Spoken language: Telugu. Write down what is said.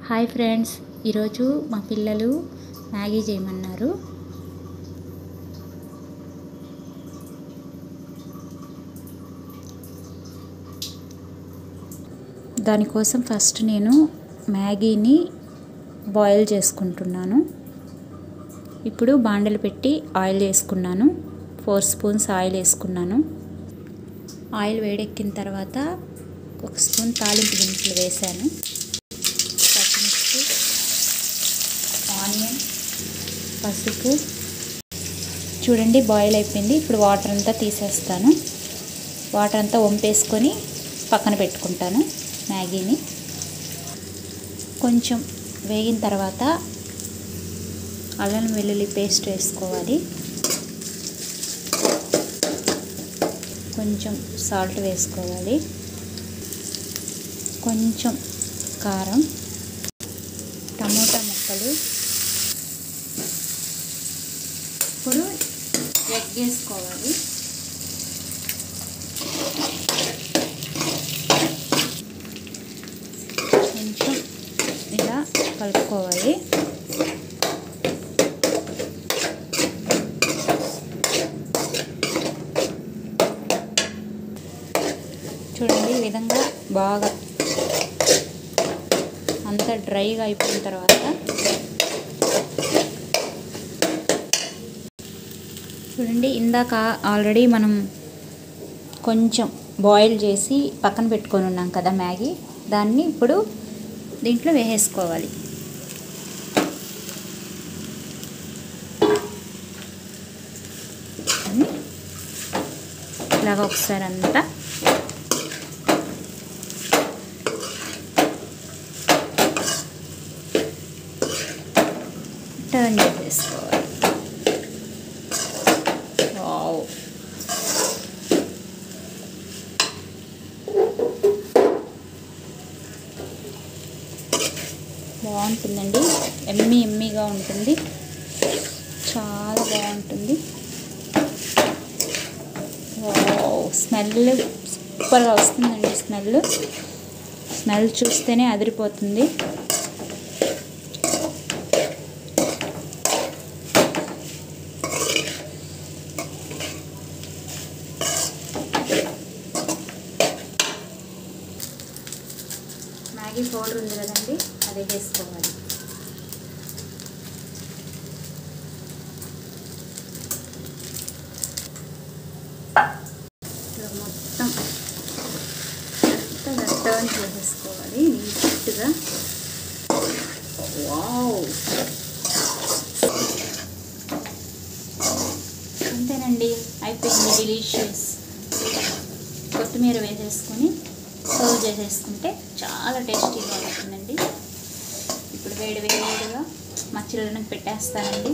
హాయ్ ఫ్రెండ్స్, ఈరోజు మా పిల్లలు మ్యాగీ చేయమన్నారు. దానికోసం ఫస్ట్ నేను మ్యాగీని బాయిల్ చేసుకుంటున్నాను. ఇప్పుడు బాండలు పెట్టి ఆయిల్ వేసుకున్నాను. 4 స్పూన్స్ ఆయిల్ వేసుకున్నాను. ఆయిల్ వేడెక్కిన తర్వాత 1 స్పూన్ తాలింపు దినుసులు వేసాను. పచ్చిమిర్చి, ఆనియన్, పసుపు. చూడండి, బాయిల్ అయిపోయింది. ఇప్పుడు వాటర్ అంతా తీసేస్తాను. వాటర్ అంతా వంపేసుకొని పక్కన పెట్టుకుంటాను మ్యాగీని. కొంచెం వేగిన తర్వాత అల్లం వెల్లుల్లి పేస్ట్ వేసుకోవాలి. కొంచెం సాల్ట్ వేసుకోవాలి. కొంచెం కారం, టమోటా ముక్కలు. ఇప్పుడు ఎగ్ వేసుకోవాలి. కొంచెం ఇలా కలుపుకోవాలి. చూడండి, ఈ విధంగా బాగా అంతా డ్రైగా అయిపోయిన తర్వాత చూడండి, ఇందాక ఆల్రెడీ మనం కొంచెం బాయిల్ చేసి పక్కన పెట్టుకొని ఉన్నాం కదా మ్యాగీ, దాన్ని ఇప్పుడు దీంట్లో వేసేసుకోవాలి. ఇలాగ ఒకసారి అంతా టర్న్ చేసేసుకోవాలి. వావ్, బాగుంటుందండి. ఎమ్మీగా ఉంటుంది. చాలా బాగుంటుంది. వావ్, స్మెల్ సూపర్గా వస్తుందండి. స్మెల్ చూస్తేనే అదిరిపోతుంది. మ్యాగీ పౌడర్ ఉంది కదండి, అదే వేసుకోవాలి. మొత్తం టర్న్ చేసేసుకోవాలి నీట్గా. వావ్, అంతేనండి, అయిపోయింది. డిలీషియస్. కొత్తిమీర వేసేసుకొని సర్వ్ చేసేసుకుంటే చాలా టేస్టీగా ఉంటుందండి. ఇప్పుడు వేడిగా మా చిల్డ్రన్కి పెట్టేస్తానండి.